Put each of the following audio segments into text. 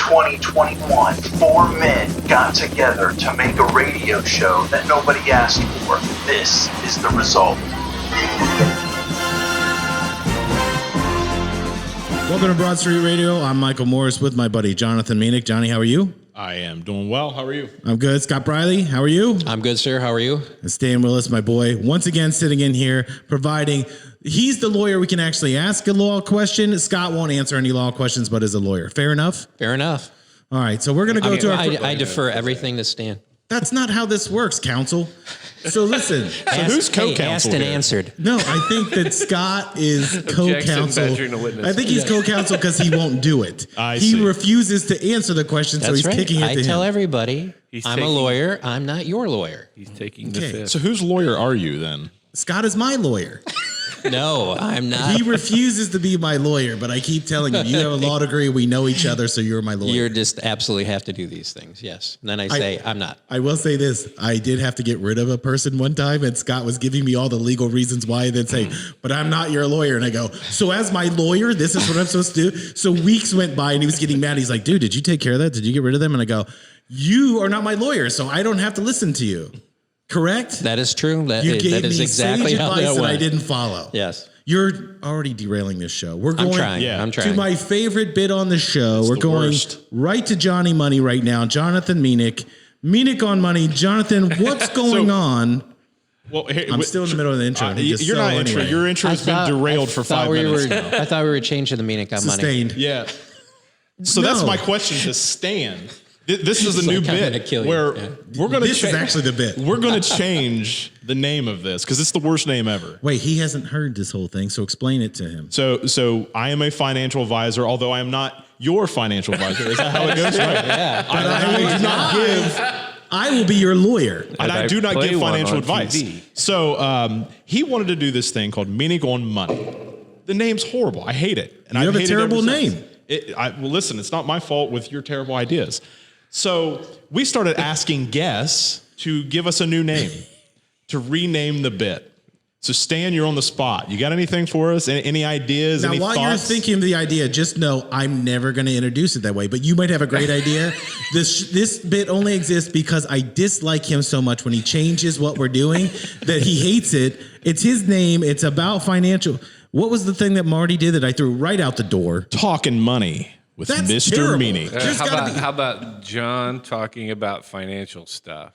2021, four men got together to make a radio show that nobody asked for. This is the result. Welcome to Broad Street Radio. I'm Michael Morris with my buddy Jonathan Meanick. Johnny, how are you? I am doing well. How are you? I'm good. Scott Briley, how are you? I'm good, sir. How are you? And Stan Willis, my boy, once again sitting in here providing. He's the lawyer we can actually ask a law question. Scott won't answer any law questions, but is a lawyer. Fair enough? Fair enough. All right, so we're going to go to our... I defer everything to Stan. That's not how this works, counsel. So listen. So who's co-counsel asked and here? answered. No, I think that Scott is co-counsel. I think he's co-counsel because he won't do it. He refuses to answer the question, so he's kicking it to him. I tell everybody, I'm a lawyer. I'm not your lawyer. He's taking the fifth. So whose lawyer are you then? Scott is my lawyer. No, I'm not. He refuses to be my lawyer, but I keep telling him, you have a law degree, we know each other, so you're my lawyer. You just absolutely have to do these things, yes. And then I say, I'm not. I will say this. I did have to get rid of a person one time, and Scott was giving me all the legal reasons why, and then say, but I'm not your lawyer. And I go, so as my lawyer, this is what I'm supposed to do? So weeks went by, and he was getting mad. He's like, dude, did you take care of that? Did you get rid of them? And I go, you are not my lawyer, so I don't have to listen to you. Correct? That is true. That you gave is me exactly sage how advice that that went. I didn't follow. Yes. You're already derailing this show. We're going I'm trying. to my favorite bit on the show. It's We're the going worst. right to Johnny Money right now. Jonathan Meanick. Meanick on money. Jonathan, what's going on? Well, I'm still in the middle of the intro. You're not intro. Your intro has been derailed for 5 minutes. I thought we were changing the Meanick on money. Sustained. Yeah. So that's my question to Stan. This is a new bit where we're going to. This is actually the bit. We're going to change the name of this because it's the worst name ever. Wait, he hasn't heard this whole thing, so explain it to him. So I am a financial advisor, although I am not your financial advisor. Is that how it goes? Right? Yeah. I will be your lawyer. And I do not give financial advice. TV. So he wanted to do this thing called Meanick on Money. The name's horrible. I hate it. And You have a terrible name. Well, listen, it's not my fault with your terrible ideas. So we started asking guests to give us a new name, to rename the bit. So Stan, you're on the spot. You got anything for us? Any ideas? Now, any while thoughts? you're thinking of the idea, just know I'm never going to introduce it that way, but you might have a great idea. This bit only exists because I dislike him so much when he changes what we're doing that he hates it. It's his name. It's about financial. What was the thing that Marty did that I threw right out the door? Talking money with That's Mr. terrible. Meanick. How about John talking about financial stuff?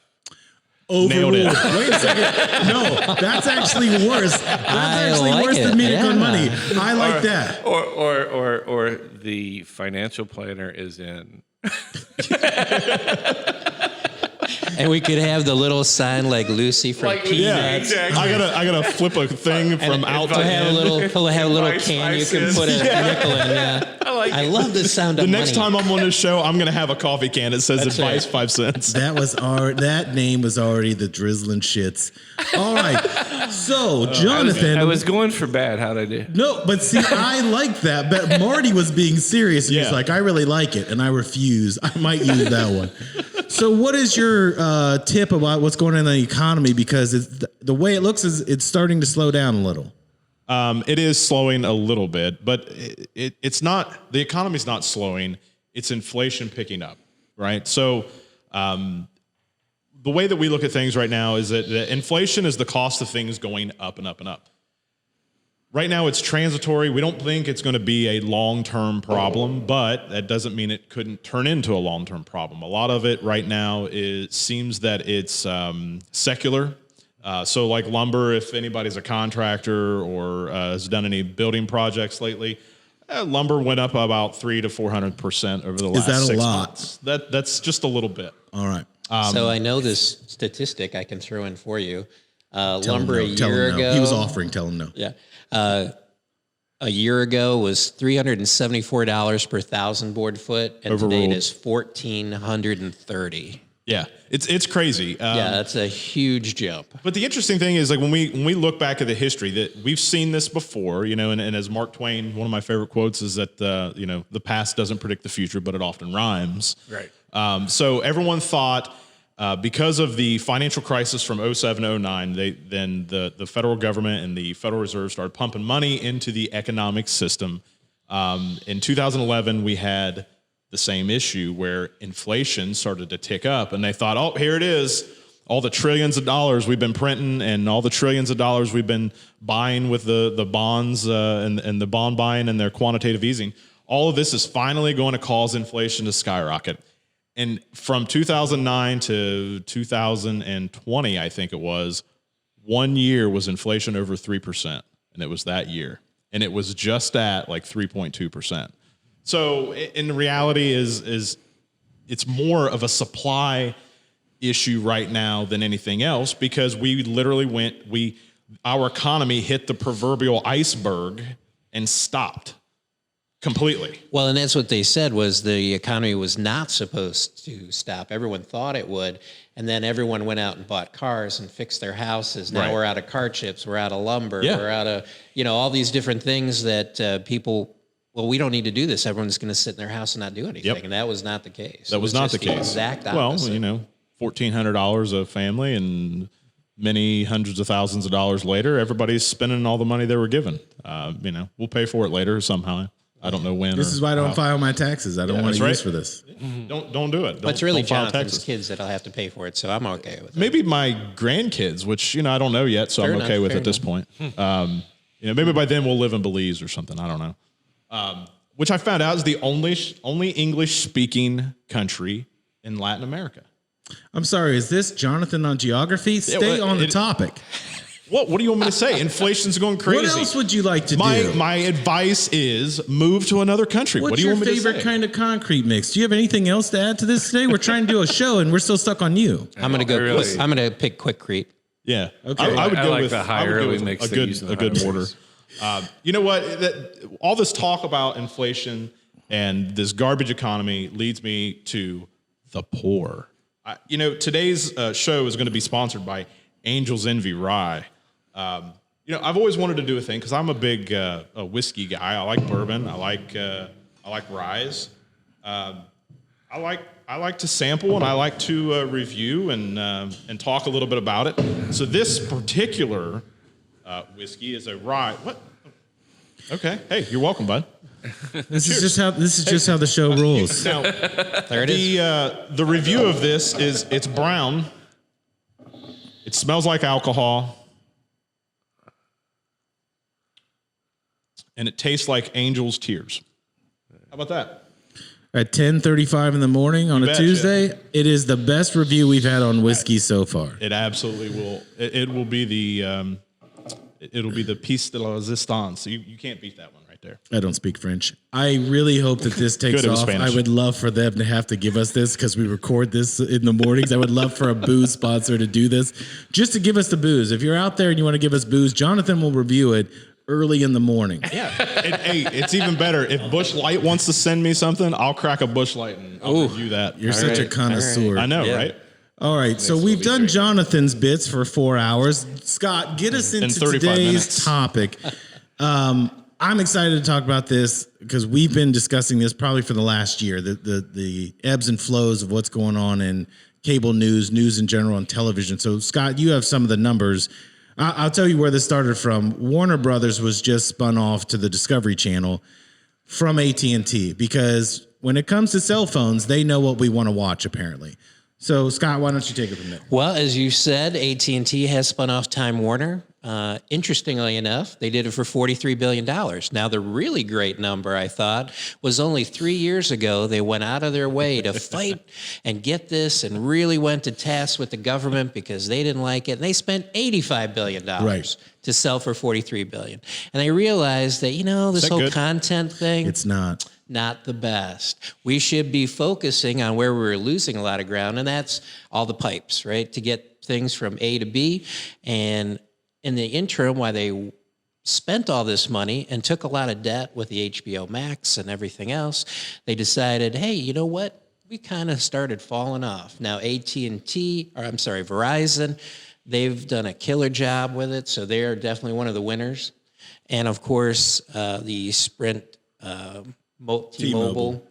Nailed it. Wait a second. No, that's actually worse. That's actually like worse it. than Meanick on Yeah. money. I like that. Or the financial planner is in. And we could have the little sign like Lucy from Peanuts. Yeah, Exactly. I gotta flip a thing from out to He'll have a in. little Advice can you can slices. put a nickel in. Yeah. I love the sound The of next money. time I'm on this show, I'm gonna have a coffee can that says That's advice right. 5 cents. That name was already the drizzling shits. All right. So, Jonathan. I was going for bad. How'd I do? No, but see, I like that. But Marty was being serious. And He's Yeah. like, I really like it, and I refuse. I might use that one. So what is your tip about what's going on in the economy? Because the way it looks is it's starting to slow down a little. It is slowing a little bit, but it's not. The economy's not slowing. It's inflation picking up, right? So the way that we look at things right now is that inflation is the cost of things going up and up and up. Right now, it's transitory. We don't think it's going to be a long-term problem, but that doesn't mean it couldn't turn into a long-term problem. A lot of it right now seems that it's secular. So like lumber, if anybody's a contractor or has done any building projects lately, lumber went up about 300 to 400% over the last 6 that a lot? months. That's just a little bit. All right. So I know this statistic I can throw in for you. Lumber Tell him a year no. ago. He was offering. Tell him no. Yeah. A year ago was $374 per 1,000 board foot, and today it is $1,430. Yeah, it's crazy. Yeah, that's a huge jump. But the interesting thing is, like when we look back at the history, that we've seen this before, you know, and as Mark Twain, one of my favorite quotes is that the past doesn't predict the future, but it often rhymes. Right. So everyone thought because of the financial crisis from 07, 09, the federal government and the Federal Reserve started pumping money into the economic system. In 2011, we had the same issue where inflation started to tick up, and they thought, oh, here it is. All the trillions of dollars we've been printing and all the trillions of dollars we've been buying with the bonds and the bond buying and their quantitative easing. All of this is finally going to cause inflation to skyrocket. And from 2009 to 2020, I think it was, 1 year was inflation over 3%. And it was that year. And it was just at like 3.2%. So in reality is it's more of a supply issue right now than anything else, because we literally our economy hit the proverbial iceberg and stopped completely. Well, and that's what they said, was the economy was not supposed to stop. Everyone thought it would. And then everyone went out and bought cars and fixed their houses. Now we're out of car chips. We're out of lumber. Yeah. We're out of, all these different things that people, well, we don't need to do this. Everyone's going to sit in their house and not do anything. Yep. And that was not the case. That was not the just case. Exact opposite. Well, $1,400 a family, and many hundreds of thousands of dollars later, everybody's spending all the money they were given. We'll pay for it later somehow. I don't know when. This is why I don't file my taxes. I don't want to use for this. Don't do it. But it's really don't file Jonathan's taxes. kids that'll have to pay for it, so I'm okay with it. Maybe my grandkids, which I don't know yet, so Fair I'm okay enough, with fair at this point. Maybe by then we'll live in Belize or something. I don't know. Which I found out is the only English-speaking country in Latin America. I'm sorry, is this Jonathan on geography? Stay on the topic. What do you want me to say? Inflation's going crazy. What else would you like to do? My advice is move to another country. What's What do you your want me to favorite say? kind of concrete mix? Do you have anything else to add to this today? We're trying to do a show and we're still stuck on you. I'm going to go. I'm going to pick Quickcrete. Yeah. Okay. I would I go like with the high I would go early with mix a they good use in the a good high mortar. mix. You know what? All this talk about inflation and this garbage economy leads me to the poor. Today's show is going to be sponsored by Angel's Envy Rye. I've always wanted to do a thing because I'm a big a whiskey guy. I like bourbon. I like ryes. I like to sample and I like to review and talk a little bit about it. So this particular whiskey is a rye. What? Okay. Hey, you're welcome, bud. This is just how the show rolls. Now, There it is. the review of this is it's brown. It smells like alcohol. And it tastes like angel's tears. How about that? At 10:35 in the morning on a betcha. Tuesday, it is the best review we've had on whiskey so far. It absolutely will. It will be the it'll be the piece de la resistance. You can't beat that one right there. I don't speak French. I really hope that this takes Good, it was off. Spanish. I would love for them to have to give us this because we record this in the mornings. I would love for a booze sponsor to do this, just to give us the booze. If you're out there and you want to give us booze, Jonathan will review it early in the morning. Yeah. Hey, it's even better. If Bush Light wants to send me something, I'll crack a Bush Light and I'll review that. You're such a connoisseur. I know, Yeah. right? All right, so we've done Jonathan's bits for 4 hours. Scott, get us into 35 today's minutes. topic. I'm excited to talk about this because we've been discussing this probably for the last year, the ebbs and flows of what's going on in cable news in general, and television. So, Scott, you have some of the numbers. I'll tell you where this started from. Warner Brothers was just spun off to the Discovery Channel from AT&T because when it comes to cell phones, they know what we want to watch, apparently. So, Scott, why don't you take it from there? Well, as you said, AT&T has spun off Time Warner. Interestingly enough, they did it for $43 billion. Now, the really great number, I thought, was only 3 years ago, they went out of their way to fight and get this and really went to task with the government because they didn't like it. And they spent $85 billion to sell for $43 billion. And they realized that, this whole content thing, It's not the best. We should be focusing on where we're losing a lot of ground, and that's all the pipes, right? To get things from A to B. And in the interim, while they spent all this money and took a lot of debt with the HBO Max and everything else, they decided, hey, you know what? We kind of started falling off. Now Verizon, they've done a killer job with it, so they're definitely one of the winners. And of course, the Sprint, T-Mobile.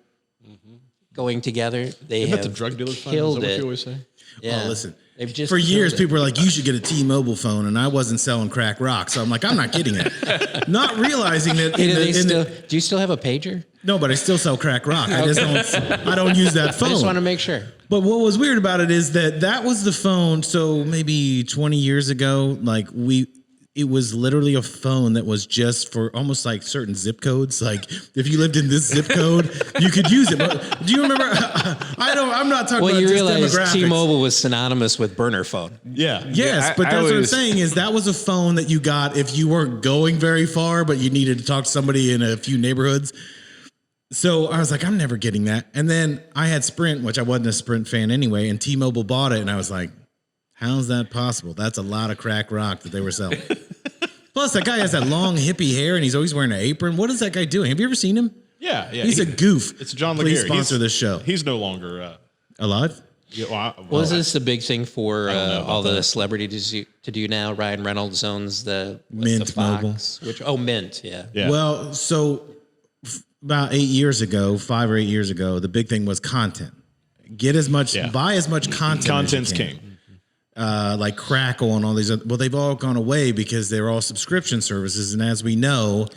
going together. They Isn't have that the drug dealer's phone? Is that killed what it. you always say? Yeah. Oh, listen. They've just For years, killed it. people were like, you should get a T-Mobile phone, and I wasn't selling crack rock. So I'm like, I'm not getting it. Not realizing that Do you still have a pager? no, but I still sell crack rock. I don't use that phone. I just want to make sure. But what was weird about it is that was the phone. So maybe 20 years ago, it was literally a phone that was just for almost like certain zip codes. Like if you lived in this zip code, you could use it. But do you remember? I'm not talking about you just realize demographics. T-Mobile was synonymous with burner phone. Yeah. Yes, but that's what I'm saying is that was a phone that you got if you weren't going very far, but you needed to talk to somebody in a few neighborhoods. So I was like, I'm never getting that. And then I had Sprint, which I wasn't a Sprint fan anyway, and T-Mobile bought it, and I was like, how's that possible? That's a lot of crack rock that they were selling. Plus, that guy has that long hippie hair, and he's always wearing an apron. What is that guy doing? Have you ever seen him? Yeah. He's a goof. It's John Please Laguerre. sponsor this show. He's no longer Alive? Was this the big thing for know about all the that. celebrities to do now? Ryan Reynolds owns the Mint the Fox, Mint, yeah. Yeah. Well, so about 5 or 8 years ago, the big thing was content. Buy as much content. Content's as you can. king. Like Crackle and all these other, well, they've all gone away because they're all subscription services. And as we know,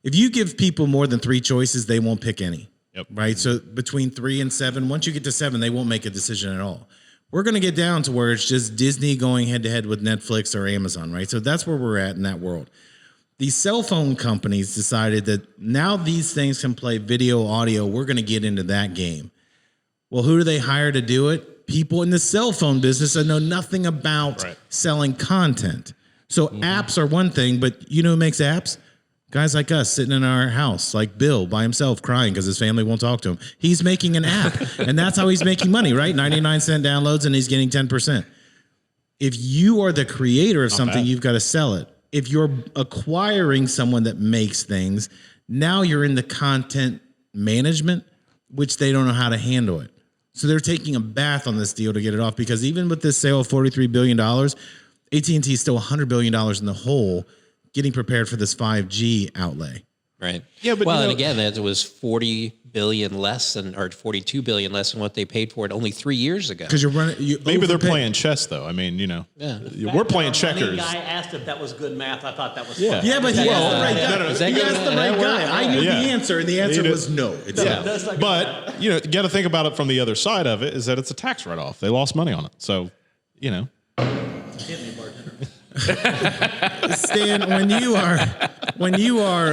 if you give people more than 3 choices, they won't pick any. Yep. Right. So between 3 and 7, once you get to 7, they won't make a decision at all. We're going to get down to where it's just Disney going head to head with Netflix or Amazon. Right. So that's where we're at in that world. These cell phone companies decided that now these things can play video, audio. We're going to get into that game. Well, who do they hire to do it? People in the cell phone business that know nothing about selling content. So apps are one thing, but you know who makes apps? Guys like us sitting in our house, like Bill by himself crying because his family won't talk to him. He's making an app, and that's how he's making money, right? 99-cent downloads, and he's getting 10%. If you are the creator of something, you've got to sell it. If you're acquiring someone that makes things, now you're in the content management, which they don't know how to handle it. So they're taking a bath on this deal to get it off, because even with this sale of $43 billion, AT&T is still $100 billion in the hole, getting prepared for this 5G outlay. Right. Yeah, but and again, that was $40 billion less than, or $42 billion less than what they paid for it only 3 years ago. Because maybe they're playing chess, though. I mean, we're playing checkers. The guy asked if that was good math. I thought that was Yeah. funny. Yeah, but he asked the right guy. no, is that He good? asked the right guy. I knew Yeah. the answer, and the answer was no. It's not. That's like But you got to think about it from the other side of it, is that it's a tax write-off. They lost money on it. So, Stan, when you are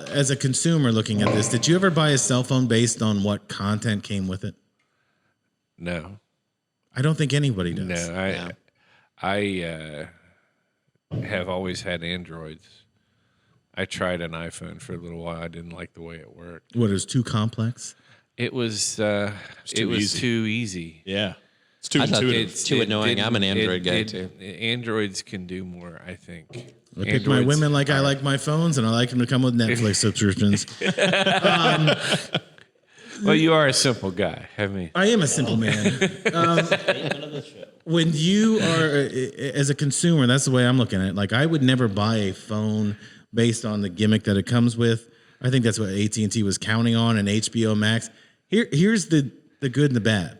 as a consumer looking at this, did you ever buy a cell phone based on what content came with it? No, I don't think anybody does. no. I have always had Androids. I tried an iPhone for a little while. I didn't like the way it worked. What, it was too complex? It was too too easy. yeah. It's too I thought intuitive. it's too annoying. I'm an Android guy, too. Androids can do more, I think. I pick my women like I like my phones, and I like them to come with Netflix subscriptions. Well, you are a simple guy. I am a simple man. When you are, as a consumer, that's the way I'm looking at it. Like, I would never buy a phone based on the gimmick that it comes with. I think that's what AT&T was counting on, and HBO Max. Here's the good and the bad.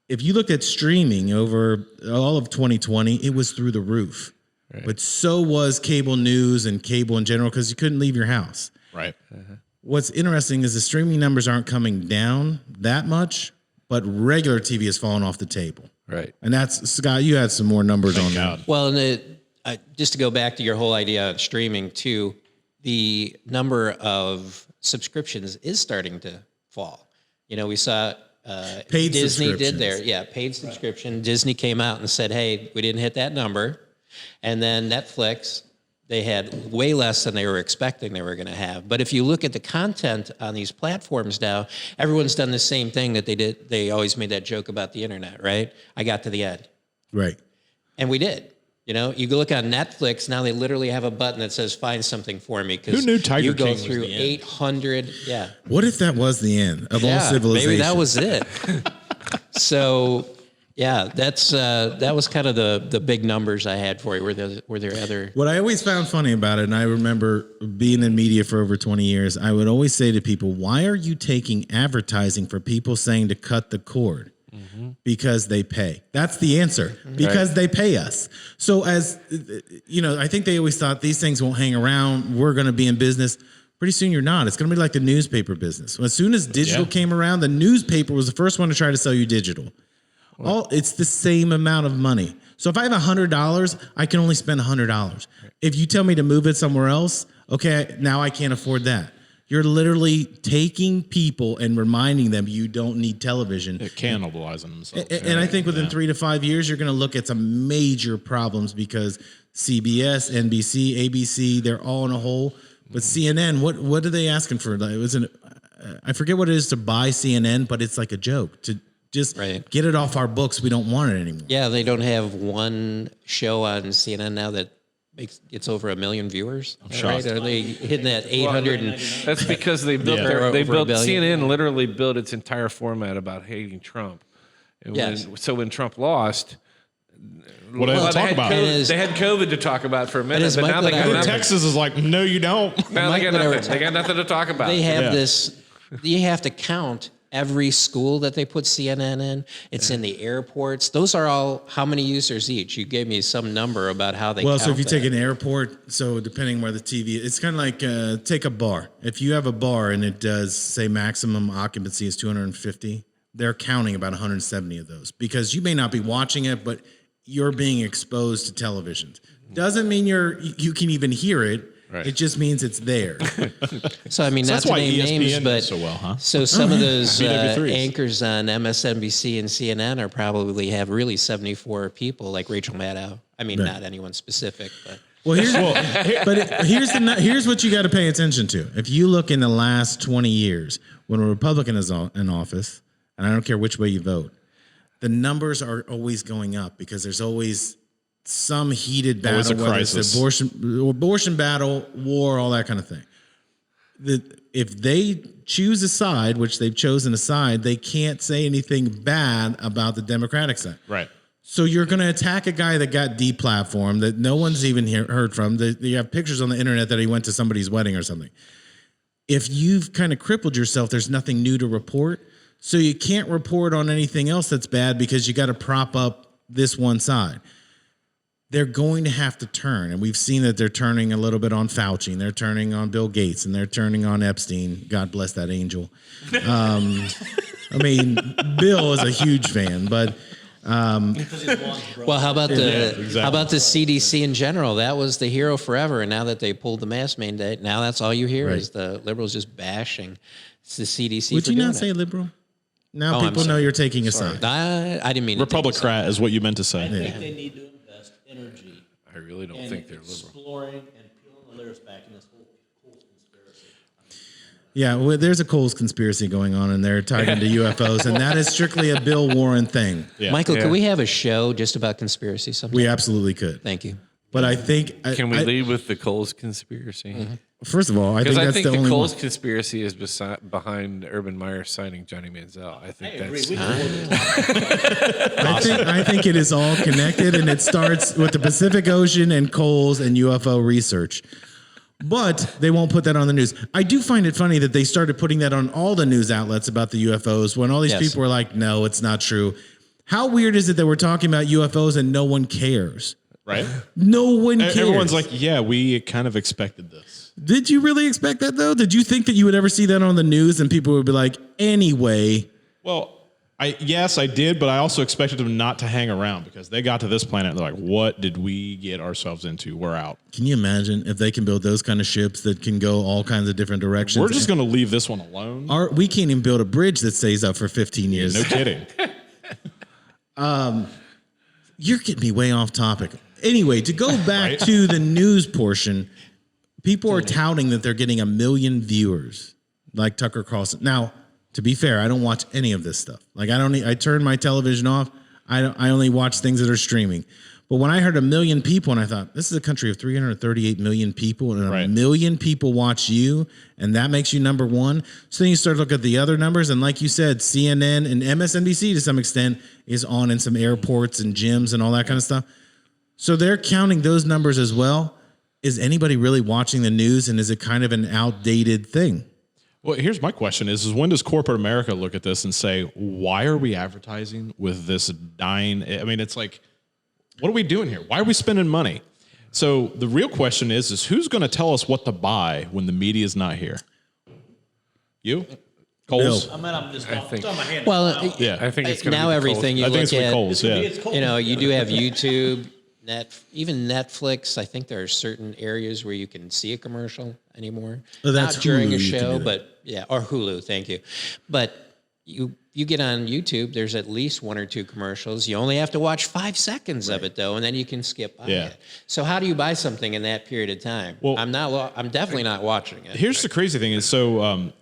If you looked at streaming over all of 2020, it was through the roof. Right. But so was cable news and cable in general, because you couldn't leave your house. Right. What's interesting is the streaming numbers aren't coming down that much, but regular TV has fallen off the table. Right. And that's, Scott, you had some more numbers on that. Well, and just to go back to your whole idea of streaming too, the number of subscriptions is starting to fall. We saw Paid Disney did subscriptions. paid subscription. Disney came out and said, hey, we didn't hit that number. And then Netflix, they had way less than they were expecting they were going to have. But if you look at the content on these platforms now, everyone's done the same thing that they did. They always made that joke about the internet, right? I got to the end. Right. And we did. You go look on Netflix, now they literally have a button that says find something for me. Because Who knew Tiger you go King was through the end? 800. Yeah. What if that was the end of all civilization? Maybe that was it. So Yeah, that was kind of the big numbers I had for you. Were there other? What I always found funny about it, and I remember being in media for over 20 years, I would always say to people, why are you taking advertising for people saying to cut the cord? Because they pay. That's the answer. Because they pay us. So as, I think they always thought these things won't hang around. We're going to be in business. Pretty soon you're not. It's going to be like the newspaper business. As soon as digital came around, the newspaper was the first one to try to sell you digital. It's the same amount of money. So if I have $100, I can only spend $100. If you tell me to move it somewhere else, okay, now I can't afford that. You're literally taking people and reminding them you don't need television. They're cannibalizing themselves. And I think within 3 to 5 years, you're going to look at some major problems because CBS, NBC, ABC, they're all in a hole. But CNN, what are they asking for? I forget what it is to buy CNN, but it's like a joke to just get it off our books. We don't want it anymore. Yeah, they don't have one show on CNN now that it's over 1 million viewers. Right? Are they hitting that 800? That's because they built CNN literally built its entire format about hating Trump. And so when Trump lost, what did they talk about? They had COVID to talk about for a minute, but now they got nothing. Texas is like, no, you don't. Now they got nothing. They got nothing to talk about. They have this. You have to count every school that they put CNN in. It's in the airports. Those are all how many users each? You gave me some number about how they. Well, so if you take an airport, so depending where the TV, it's kind of like take a bar. If you have a bar and it does say maximum occupancy is 250, they're counting about 170 of those because you may not be watching it, but you're being exposed to television. Doesn't mean you can even hear it. Right. It just means it's there. So I mean, not to name names, but so well, huh? So some of those anchors on MSNBC and CNN are probably have really 74 people, like Rachel Maddow. I mean, not anyone specific, but. Well, here's what you got to pay attention to. If you look in the last 20 years, when a Republican is in office, and I don't care which way you vote, the numbers are always going up because there's always some heated battle, whether it's abortion battle, war, all that kind of thing. If they choose a side, which they've chosen a side, they can't say anything bad about the Democratic side. Right. So you're going to attack a guy that got deplatformed, that no one's even heard from. You have pictures on the internet that he went to somebody's wedding or something. If you've kind of crippled yourself, there's nothing new to report. So you can't report on anything else that's bad because you got to prop up this one side. They're going to have to turn, and we've seen that they're turning a little bit on Fauci, and they're turning on Bill Gates, and they're turning on Epstein. God bless that angel. I mean, Bill is a huge fan, but well, how about the CDC in general? That was the hero forever, and now that they pulled the mask mandate, now that's all you hear is the liberals just bashing the CDC. Would you not say liberal? Now people know you're taking a side. I didn't mean Republicrat is what you meant to say. I think they need to invest energy. I really don't think they're liberal. Exploring and peeling the layers back in this whole conspiracy. Yeah, well, there's a Coles conspiracy going on, and they're talking to UFOs, and that is strictly a Bill Warren thing. Yeah. Michael, could we have a show just about conspiracy sometime? We absolutely could. Thank you. But I think... Can we lead with the Coles conspiracy? Mm-hmm. First of all, I think that's the only Coles one. conspiracy is behind Urban Meyer signing Johnny Manziel. I think that's... I think it is all connected, and it starts with the Pacific Ocean and Coles and UFO research. But they won't put that on the news. I do find it funny that they started putting that on all the news outlets about the UFOs when all these people were like, no, it's not true. How weird is it that we're talking about UFOs and no one cares? Right? No one cares. Everyone's like, yeah, we kind of expected this. Did you really expect that, though? Did you think that you would ever see that on the news and people would be like, anyway? Well, yes, I did, but I also expected them not to hang around because they got to this planet and they're like, what did we get ourselves into? We're out. Can you imagine if they can build those kind of ships that can go all kinds of different directions? We're just going to leave this one alone. We can't even build a bridge that stays up for 15 years. No kidding. You're getting me way off topic. Anyway, to go back to the news portion, people are touting that they're getting 1 million viewers, like Tucker Carlson. Now, to be fair, I don't watch any of this stuff. Like I turn my television off. I only watch things that are streaming. But when I heard 1 million people, and I thought, this is a country of 338 million people, and Right. 1 million people watch you, and that makes you number one. So then you start to look at the other numbers, and like you said, CNN and MSNBC to some extent is on in some airports and gyms and all that kind of stuff. So they're counting those numbers as well. Is anybody really watching the news, and is it kind of an outdated thing? Well, here's my question is when does corporate America look at this and say, why are we advertising with this dying? I mean, it's like, what are we doing here? Why are we spending money? So the real question is who's going to tell us what to buy when the media is not here? You? Coles? I mean, I'm just off the top of my head. Well, Yeah. I think it's gonna now be everything you I think look it's with at, Coles, yeah. It's cold. you know, you do have YouTube, even Netflix. I think there are certain areas where you can see a commercial anymore. Oh, that's not during Hulu a you can show, do that. but yeah, or Hulu. Thank you. But you get on YouTube, there's at least 1 or 2 commercials. You only have to watch 5 seconds of it though, and then you can skip by Yeah. it. So how do you buy something in that period of time? Well- I'm definitely not watching it. Here's the crazy thing is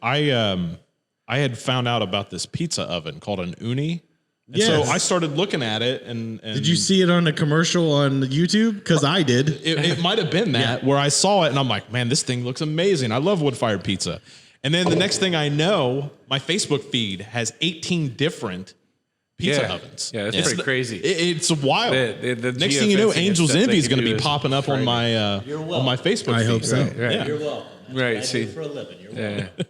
I had found out about this pizza oven called an Uni. And Yes. so I started looking at it and Did you see it on a commercial on YouTube? Because I did. it might have been that where I saw it and I'm like, man, this thing looks amazing. I love wood-fired pizza. And then the next thing I know, my Facebook feed has 18 different pizza ovens. Yeah, that's It's pretty crazy. It's wild. The Next thing you know, geofencing and Angel's stuff they Envy is can going to do be is popping up on frightening. my Facebook I feed. hope so. Right. You're welcome. Right, I see. do for a living. You're welcome. Yeah.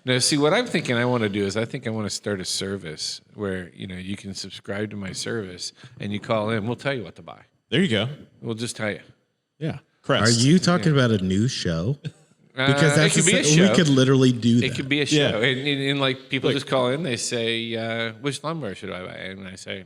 No, see, what I'm thinking I want to do is I think I want to start a service where, you know, you can subscribe to my service and you call in. We'll tell you what to buy. There you go. We'll just tell you. Yeah. Crest. Are you talking about a new show? Because it that's could be a we show. could literally do that. It could be a Yeah. show. And like people just call in, they say, which lawnmower should I buy? And I say,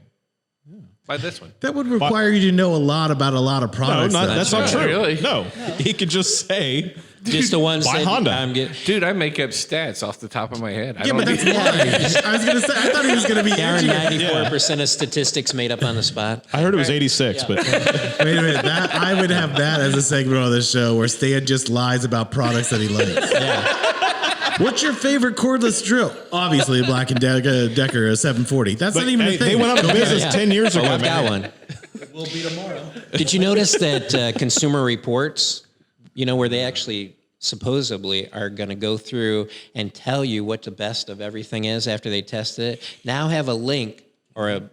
buy this one. That would require you to know a lot about a lot of No, products. that's not Not true. really. No. He could just say, Just the ones buy that Honda. I'm getting. Dude, I make up stats off the top of my head. I Yeah, but don't that's why. I was going to say, I thought he was going to be There are edgy. 94% of statistics made up on the spot. I heard it was 86, but Wait a minute. I would have that as a segment on this show where Stan just lies about products that he likes. Yeah. What's your favorite cordless drill? Obviously, a Black & Decker 740. That's not even a hey, thing. they went out of business Yeah. 10 years Oh, ago, I've got man. one. We'll be tomorrow. Did you notice that Consumer Reports, you know, where they actually supposedly are going to go through and tell you what the best of everything is after they test it, now have a link or a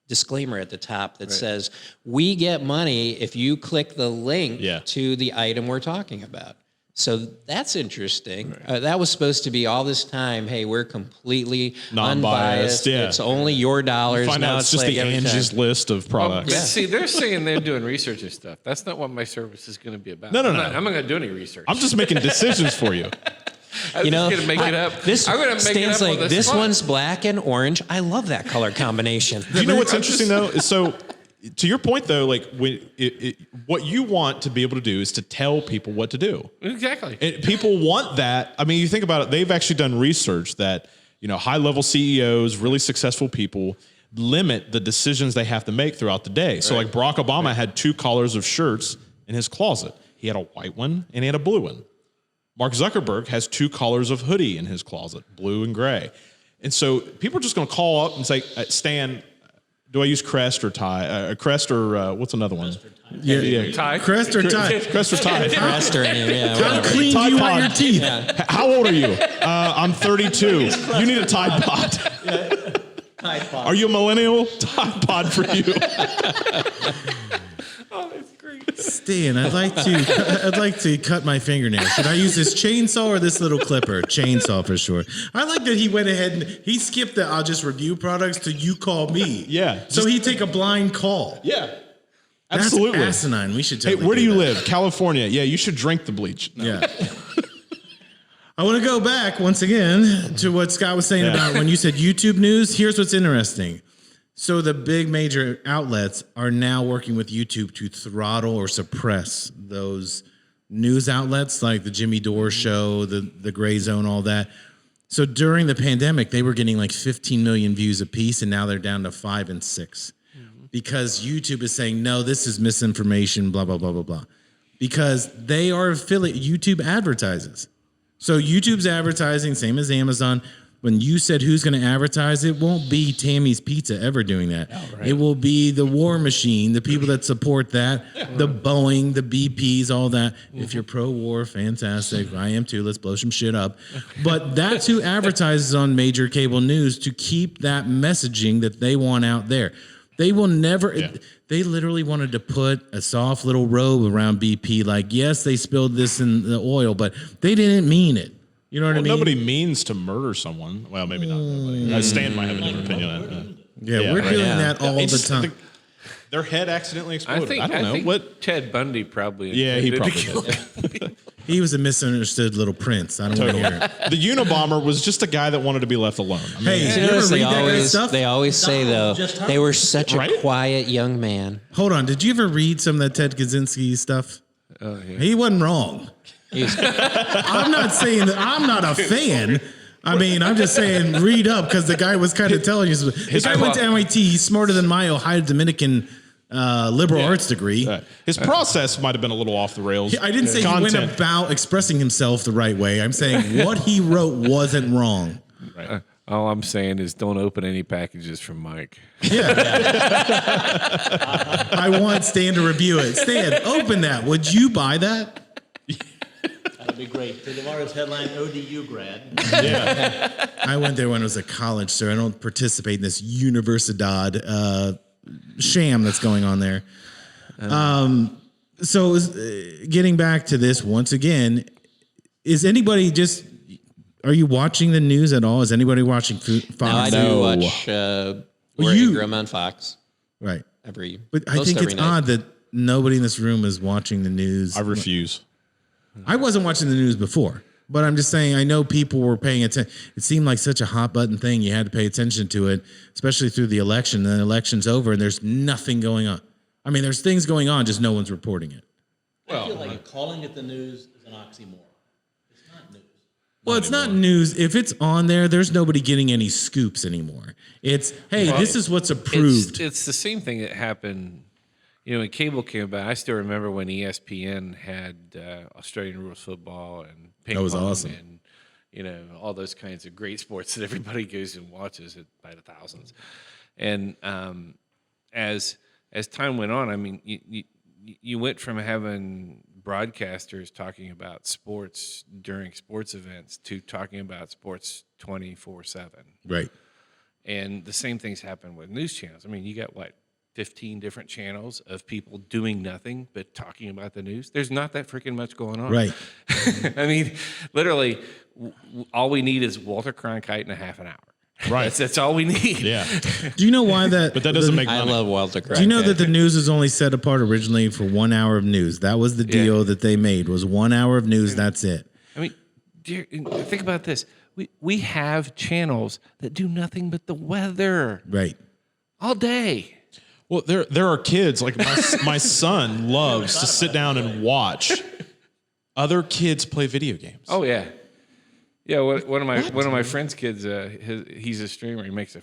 disclaimer at the top that says, we get money if you click the link Yeah. to the item we're talking about. So that's interesting. That was supposed to be all this time, hey, we're completely Non-biased, unbiased. yeah. It's only your dollars. Find now out it's just like the every Angie's time. list of products. But see, they're saying they're doing research and stuff. That's not what my service is going to be about. No. I'm not going to do any research. I'm just making decisions for you. I'm You know, just going to make it up. This I'm going to make Stan's it up like, on the this spot. one's black and orange. I love that color combination. Do you know what's interesting though? Is so to your point though, like what you want to be able to do is to tell people what to do. Exactly. And people want that. I mean, you think about it, they've actually done research that, you know, high level CEOs, really successful people limit the decisions they have to make throughout the day. So like Barack Obama had 2 colors of shirts in his closet. He had a white one and he had a blue one. Mark Zuckerberg has 2 colors of hoodie in his closet, blue and gray. And so people are just going to call up and say, Stan, do I use Crest or Tide? Crest or what's another one? Yeah. Tie. Crest or tie? Crest or Tide? Crest or any, yeah, How whatever. clean do Tide you want Pod. your teeth? How old are you? I'm 32. You need a Tide Pod. Tide Pod. Are you a millennial? Tide Pod for you. Stan, I'd like to cut my fingernail. Should I use this chainsaw or this little clipper? Chainsaw for sure. I like that he went ahead and he skipped the I'll just review products to you call me. Yeah. So he take a blind call. Yeah. That's Absolutely. asinine. We should Hey, totally where do you that. live? California. Yeah, you should drink the bleach. No. Yeah. I want to go back once again to what Scott was saying about when you said YouTube news. Here's what's interesting. So the big major outlets are now working with YouTube to throttle or suppress those news outlets like the Jimmy Dore show, the Gray Zone, all that. So during the pandemic, they were getting like 15 million views a piece, and now they're down to 5 and 6 because YouTube is saying, no, this is misinformation, blah, blah, blah, blah, blah. Because they are affiliate, YouTube advertises. So YouTube's advertising, same as Amazon. when you said who's going to advertise, it won't be Tammy's Pizza ever doing that. It will be the War Machine, the people that support that, the Boeing, the BPs, all that. If you're pro-war, fantastic. I am too. Let's blow some shit up. But that's who advertises on major cable news to keep that messaging that they want out there. They will never. They literally wanted to put a soft little robe around BP. Like, yes, they spilled this in the oil, but they didn't mean it. You know what I mean? Nobody means to murder someone. Well, maybe not. Nobody. Stan might have a different opinion on that. Yeah, we're doing that all the time. Their head accidentally exploded. I don't know. think What? Ted Bundy probably. Yeah, he probably did. He was a misunderstood little prince. I don't want to hear it. The Unabomber was just a guy that wanted to be left alone. I mean, Hey, You you ever notice read that kind of stuff? they always say, though, just they were such a Right? quiet young man. Hold on. Did you ever read some of that Ted Kaczynski stuff? Oh, yeah. He wasn't wrong. I'm not saying that I'm not a fan. I mean, I'm just saying read up because the guy was kind of telling you. This guy went to MIT. He's smarter than my Ohio Dominican liberal arts degree. his process might have been a little off the rails. I didn't say he went about expressing himself the right way. I'm saying what he wrote wasn't wrong. All I'm saying is don't open any packages from Mike. I want Stan to review it. Stan, open that. Would you buy that? That'd be great. To tomorrow's headline, ODU grad. I went there when I was at college, so I don't participate in this Universidad sham that's going on there. So getting back to this once again, is anybody just... Are you watching the news at all? Is anybody watching Fox? Now, I do watch We're Ingram on Fox Right. But I think it's odd that nobody in this room is watching the news. I refuse. I wasn't watching the news before, but I'm just saying I know people were paying attention. It seemed like such a hot button thing. You had to pay attention to it, especially through the election. And then the election's over and there's nothing going on. I mean, there's things going on, just no one's reporting it. I feel like calling it the news is an oxymoron. It's not news. Well, it's not news. If it's on there, there's nobody getting any scoops anymore. It's, hey, this is what's approved. It's the same thing that happened, when cable came about. I still remember when ESPN had Australian rules football and ping pong. That was awesome. And, all those kinds of great sports that everybody goes and watches it by the thousands. And as time went on, I mean, you went from having broadcasters talking about sports during sports events to talking about sports 24/7. Right. And the same things happen with news channels. I mean, you got 15 different channels of people doing nothing but talking about the news. There's not that freaking much going on. Right. I mean, literally, all we need is Walter Cronkite in a half an hour. Right. That's all we need. Yeah. Do you know why that? But that doesn't make I money. love Walter Cronkite. Do you know that the news was only set apart originally for 1 hour of news? That was the deal that they made, was 1 hour of news. That's it. I mean, think about this. We have channels that do nothing but the weather Right. all day. Well, there are kids like my son loves to sit down and watch other kids play video games. Oh yeah, yeah. One of my friends' kids, he's a streamer. He makes a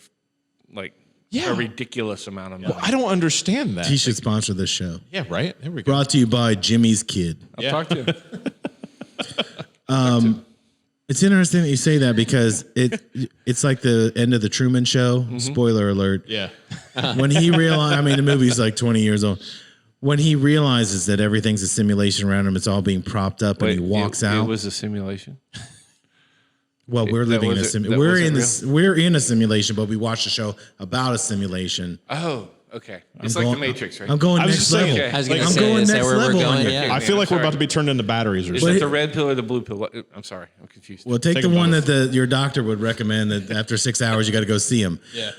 ridiculous amount of money. Well, I don't understand that. He should sponsor this show. Yeah, right. Here we go. Brought to you by Jimmy's Kid. I'll talk to him. It's interesting that you say that because it's like the end of the Truman Show. Spoiler alert. Yeah. When he realized, I mean, the movie's like 20 years old. When he realizes that everything's a simulation around him, it's all being propped up, and he walks out. It was a simulation. Well, we're living in a simulation. We're in a simulation, but we watched a show about a simulation. Oh, okay. It's like the Matrix, right? I'm going I was next just saying, level. I was going to I'm say, going is that next where we're level on going? you. Yeah. I feel like we're sorry. about to be turned into batteries or Is something. that the red pill or the blue pill? I'm sorry, I'm confused. Well, take Take the them one both. that your doctor would recommend that after 6 hours, you got to go see him. Yeah.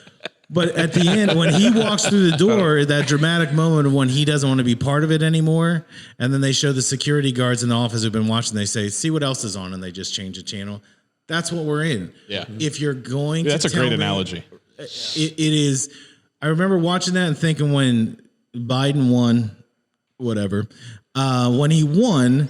But at the end, when he walks through the door, that dramatic moment of when he doesn't want to be part of it anymore, and then they show the security guards in the office who've been watching, they say, see what else is on, and they just change the channel. That's what we're in. Yeah. If you're going That's to a great tell me- analogy. It is. I remember watching that and thinking when Biden won, whatever, when he won,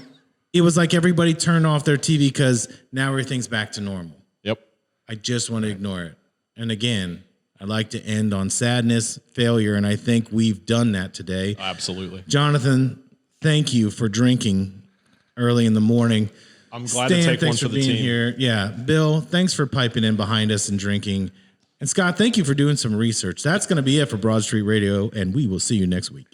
it was like everybody turned off their TV because now everything's back to normal. Yep. I just want to ignore it. And again, I like to end on sadness, failure, and I think we've done that today. Absolutely. Jonathan, thank you for drinking early in the morning. I'm glad Stan, to take one thanks for the being team. here. Yeah, Bill, thanks for piping in behind us and drinking. And Scott, thank you for doing some research. That's going to be it for Broad Street Radio, and we will see you next week.